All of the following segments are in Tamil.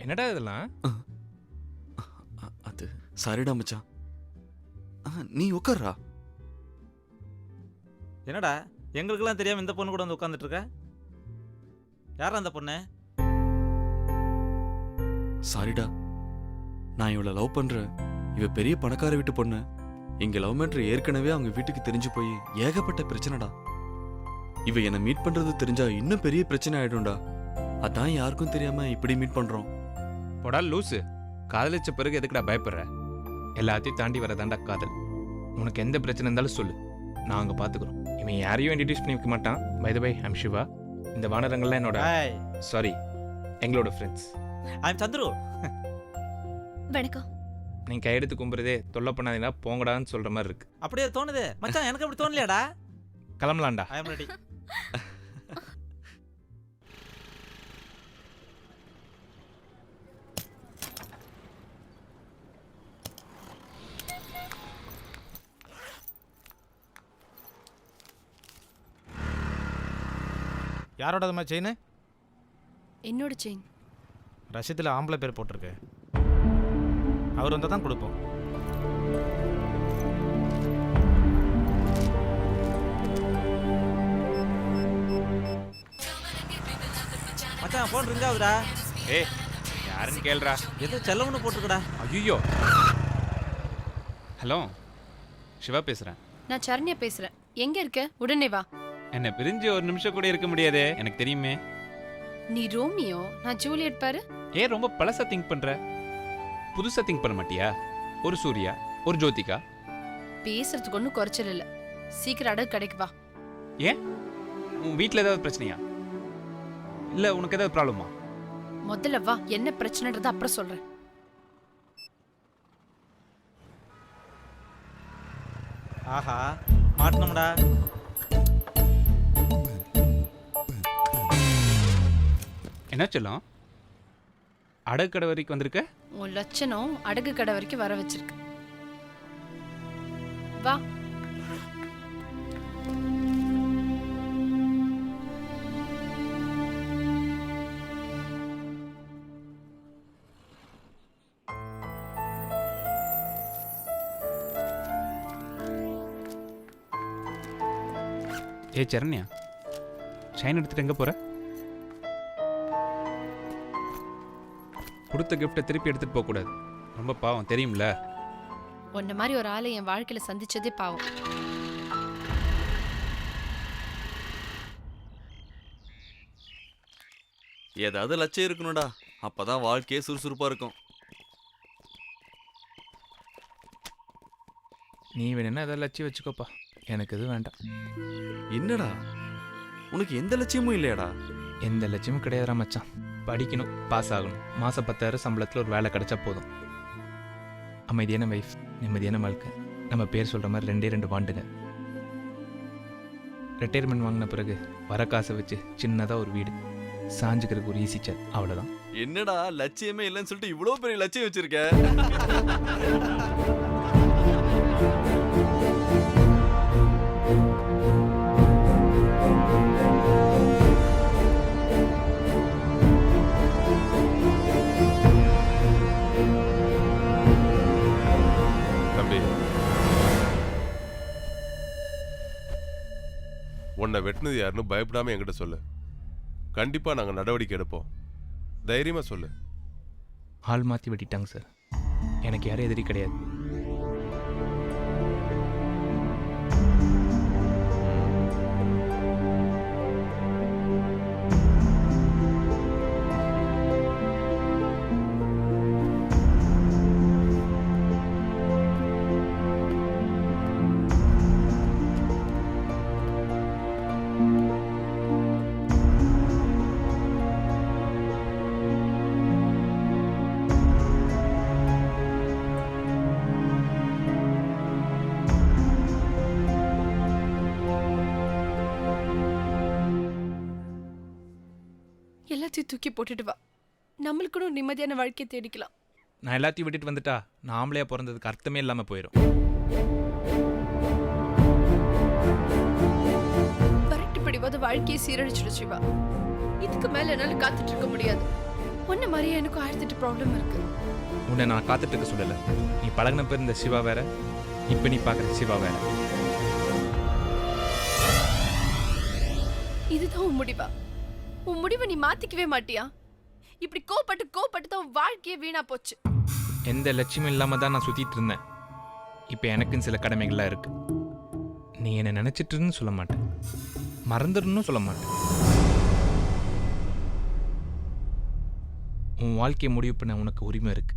என்னடா இதெல்லாம்? அது சரிடா மச்சான். நீ உட்கார்றா. என்னடா எங்களுக்கெல்லாம் தெரியாம இந்த பொண்ணு கூட வந்து உட்காந்துட்டு இருக்க? யாரா அந்த பொண்ணு? சாரிடா, நான் இவளை லவ் பண்றேன். இவ பெரிய பணக்கார வீட்டு பொண்ணு. இங்க லவ் மேட்ரு ஏற்கனவே அவங்க வீட்டுக்கு தெரிஞ்சு போய் ஏகப்பட்ட பிரச்சனைடா. இவ என்னை மீட் பண்றது தெரிஞ்சா இன்னும் பெரிய பிரச்சனை ஆயிடும்டா. அதான் யாருக்கும் தெரியாம இப்படி மீட் பண்றோம். போடா லூசு. காதலிச்ச பிறகு எதுக்குடா பயப்படுற? எல்லாத்தையும் தாண்டி வரதாண்டா காதல். உனக்கு எந்த பிரச்சனை இருந்தாலும் சொல்லு, நாங்கள் பார்த்துக்குறோம். இவன் யாரையும் இன்ட்ரடியூஸ் பண்ணி வைக்க மாட்டான். By the way, I'm Shiva. இந்த வானரங்கள்லாம் என்னோட சாரி எங்களோட ஃப்ரெண்ட்ஸ். ஐம் சந்துரு. வணக்கம். நீங்கள் கையெடுத்து கும்புறதே தொல்லை பண்ணாதீங்கன்னா போங்கடான்னு சொல்கிற மாதிரி இருக்கு. அப்படியே தோணுது மச்சான், எனக்கு அப்படி தோணலையாடா. கிளம்பலாம்டா. ஐ அம் ரெடி. யாரோடதுமா செயின்? என்னோட செயின். ரசீதில் ஆம்பளை பேர் போட்டிருக்கு. அவர் வந்தால் தான் கொடுப்போம். மச்சான் ஃபோன் ரிங் ஆகுதுடா. ஏய் யாருன்னு கேளுடா. ஏதோ செல்லவனு போட்டுருக்கடா. ஐயோ. ஹலோ, சிவா பேசுகிறேன். நான் சரண்யா பேசுறேன். எங்க இருக்க? உடனே வா. என்னை பிரிஞ்சு ஒரு நிமிஷம் கூட இருக்க முடியாதே, எனக்கு தெரியுமே. நீ ரோமியோ, நான் ஜூலியட் பாரு. ஏன் ரொம்ப பழசா திங்க் பண்ற? புதுசா திங்க் பண்ண மாட்டியா? ஒரு சூர்யா, ஒரு ஜோதிகா. பேசுறதுக்கு ஒன்றும் குறைச்சல் இல்லை. சீக்கிரம் அடகு கடைக்கு வா. ஏன் உன் வீட்டில் ஏதாவது பிரச்சனையா? இல்லை உனக்கு ஏதாவது ப்ராப்ளமா? முதல்ல வா, என்ன பிரச்சனைன்றத அப்புறம் சொல்றேன். ஆஹா மாட்டணும்டா. என்ன சொல்லும்? அடகு கடை வரைக்கும் வந்திருக்க? உன் லட்சணம் அடகு கடை வரைக்கும் வர வச்சிருக்கு. வா. ஏ சரண்யா, ஷைன் எடுத்துட்டு எங்கே போகிற? கொடுத்த கிஃப்டை திருப்பி எடுத்துகிட்டு போகக்கூடாது. ரொம்ப பாவம் தெரியும்ல. உன்ன மாதிரி ஒரு ஆளை என் வாழ்க்கையில் சந்திச்சதே பாவம். ஏதாவது லட்சியம் இருக்கணும்டா, அப்பதான் வாழ்க்கையே சுறுசுறுப்பா இருக்கும். நீ வேணுன்னா ஏதாவது லட்சியம் வச்சுக்கோப்பா, எனக்கு எதுவும் வேண்டாம். என்னடா உனக்கு எந்த லட்சியமும் இல்லையாடா? எந்த லட்சியமும் கிடையாதுடா மச்சான். படிக்கணும், பாஸ் ஆகணும், மாதம் 10,000 சம்பளத்தில் ஒரு வேலை கிடைச்சா போதும். அமைதியான வைஃப், நிம்மதியான வாழ்க்கை. நம்ம பேர் சொல்கிற மாதிரி 2 வாண்டுங்க. ரிட்டையர்மெண்ட் வாங்கின பிறகு வர காசை வச்சு சின்னதாக ஒரு வீடு, சாஞ்சுக்கிறதுக்கு ஒரு ஈஸி சேர், அவ்வளோதான். என்னடா லட்சியமே இல்லைன்னு சொல்லிட்டு இவ்வளோ பெரிய லட்சியம் வச்சிருக்க? உன்னை வெட்டினது யாருன்னு பயப்படாம என்கிட்ட சொல்லு. கண்டிப்பா நாங்க நடவடிக்கை எடுப்போம். தைரியமா சொல்லு. ஆள் மாற்றி வெட்டிட்டாங்க சார். எனக்கு யாரும் எதிரி கிடையாது. எல்லாத்தையும் தூக்கி போட்டுட்டு வா. நம்மளுக்கு கூட நிம்மதியான வாழ்க்கையை தேடிக்கலாம். நான் எல்லாத்தையும் விட்டுட்டு வந்துட்டா நான் ஆம்பளையா பிறந்ததுக்கு அர்த்தமே இல்லாமல் போயிடும். வரட்டு படிவாத வாழ்க்கையை சீரழிச்சிடு சிவா. இதுக்கு மேல என்னால காத்துட்டு இருக்க முடியாது. உன்ன மாதிரியே எனக்கு 1008 ப்ராப்ளம் இருக்கு. உன்னை நான் காத்துட்டு இருக்க சொல்லலை. நீ பழகின பேர் இந்த சிவா வேற, இப்போ நீ பார்க்குற சிவா வேற. இதுதான் உன் முடிவா? உன் முடிவை நீ மாத்திக்கவே மாட்டியா? இப்படி கோபப்பட்டு தான் உன் வாழ்க்கையே வீணா போச்சு. எந்த லட்சியமும் இல்லாமல் தான் நான் சுற்றிட்டு இருந்தேன். இப்போ எனக்குன்னு சில கடமைகள்லாம் இருக்கு. நீ என்னை நினச்சிட்டுன்னு சொல்ல மாட்டேன், மறந்துடணும்னு சொல்ல மாட்டேன். உன் வாழ்க்கையை முடிவு பண்ண உனக்கு உரிமை இருக்கு.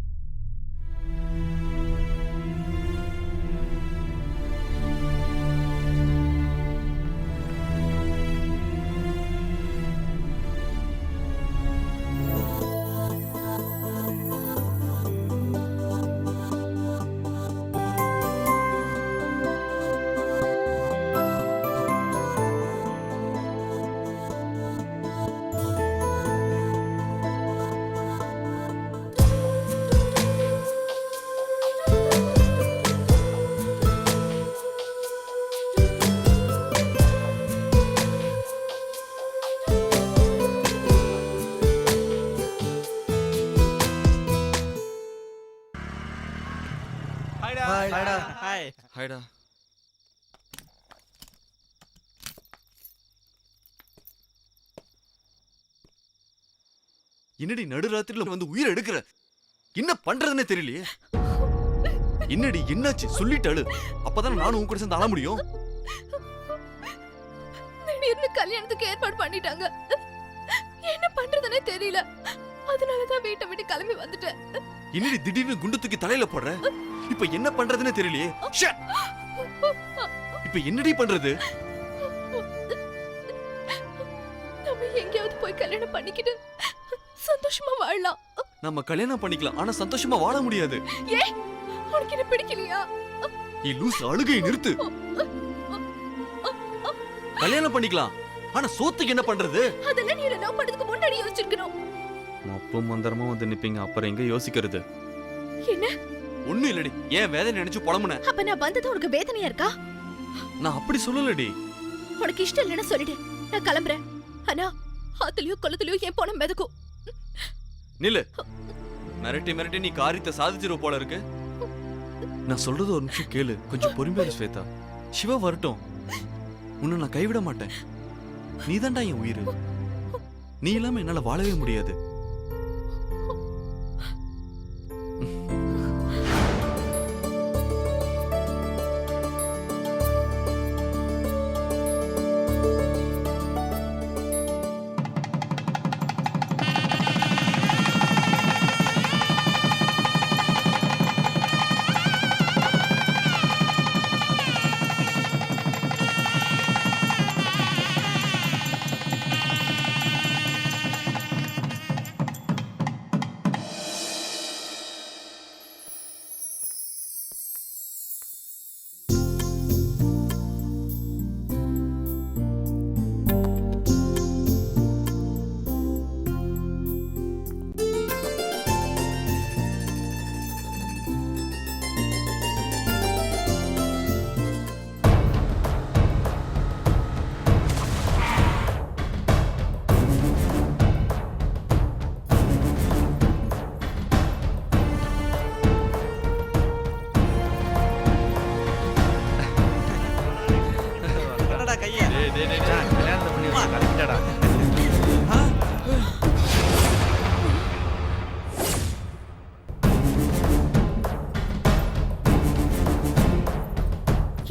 ஹாய். ஹாய்டா. என்னடி நடுராத்திரில வந்து உயிரை எடுக்கிற? என்ன பண்றதுன்னே தெரியலையே. என்னடி என்னாச்சு சொல்லிட்டாளு, அப்பதான் நானும் உன் கூட சேர்ந்து அழ முடியும். திடீர்னு கல்யாணத்துக்கு ஏற்பாடு பண்ணிட்டாங்க. என்ன பண்றதுன்னே தெரியல. அதனாலதான் வீட்டை விட்டு கிளம்பி வந்துட்டேன். என்னடி திடீர்னு குண்டு தூக்கி தலையில போடுற? இப்ப என்ன பண்றதுன்னே தெரியலையே. ச்சே! இப்ப என்னடி பண்றது? நம்ம எங்கேயாவது போய் கல்யாணம் பண்ணிக்கிட்டு சந்தோஷமா வாழலாம். நம்ம கல்யாணம் பண்ணிக்கலாம், ஆனா சந்தோஷமா வாழ முடியாது. ஏய், உனக்கு என்ன பிடிக்கலையா? நீ லூஸ், அழுகையை நிறுத்து. கல்யாணம் பண்ணிக்கலாம், ஆனா சோத்துக்கு என்ன பண்றது? அதெல்லாம் நீ லவ் பண்றதுக்கு முன்னாடி யோசிச்சிருக்கணும். அப்போ மந்தரமா வந்து நிப்பீங்க, அப்புறம் எங்க யோசிக்கிறது? என்ன? ஒண்ணும் இல்லடி, ஏன் வேதனை நினைச்சு புலம்புன? அப்ப நான் வந்தது உனக்கு வேதனையா இருக்கா? நான் அப்படி சொல்லலடி. உனக்கு இஷ்டம் இல்லைன்னா சொல்லிடு, நான் கிளம்புறேன். ஆனா ஆத்துலயோ கொல்லத்துலயோ என் போன மிதக்கும். நில்லு. மிரட்டி மிரட்டி நீ காரியத்தை சாதிச்சிருவ போல இருக்கு. நான் சொல்றது ஒரு நிமிஷம் கேளு, கொஞ்சம் பொறுமையா இரு ஸ்வேதா. சிவா வரட்டும், உன்னை நான் கைவிட மாட்டேன். நீதான்டா என் உயிர். நீ இல்லாம என்னால வாழவே முடியாது. கல்யாணத்தை பண்ணி வச்சு கரெக்டாடா.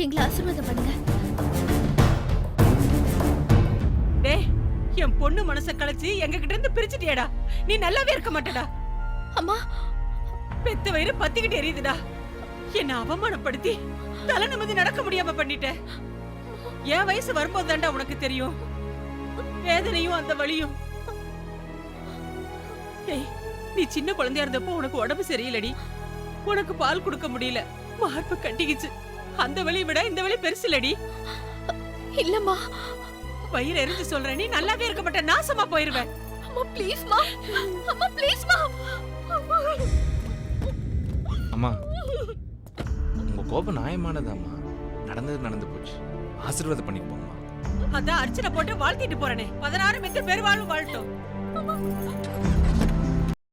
எங்களை ஆசீர்வாதம் பண்ணுங்க. டேய், என் பொண்ணு மனச கலைச்சு எங்க கிட்ட இருந்து பிரிச்சுட்டியடா. நீ நல்லாவே இருக்க மாட்டடா. அம்மா, பெத்த வயிறு பத்திக்கிட்டு எரியுதுடா. என்ன அவமானப்படுத்தி தலை நிமிர்ந்து நடக்க முடியாம பண்ணிட்ட. என் வயசு வரும்போது தாண்டா உனக்கு தெரியும் வேதனையும் அந்த வலியும். ஏய், நீ சின்ன குழந்தையா இருந்தப்போ உனக்கு உடம்பு சரியில்லடி. உனக்கு பால் கொடுக்க முடியல, மார்பு கட்டிக்கிச்சு. அந்த வலியை விட இந்த வலி பெருசு இல்லடி. இல்லம்மா, வயிறு எரிஞ்சு சொல்றேன், நீ நல்லாவே இருக்க மாட்ட, நாசமா போயிருவேன். அம்மா ப்ளீஸ் மா, அம்மா ப்ளீஸ் மா. அம்மா, உங்க கோபம் நியாயமானதாம்மா. நடந்தது நடந்து போச்சு, ஆசீர்வாதம் பண்ணிட்டு போங்கம்மா. அதான் அர்ச்சனை போட்டு வாழ்த்திட்டு போறேனே, 16 மிக்க பெருவாழ்வு வாழட்டும்.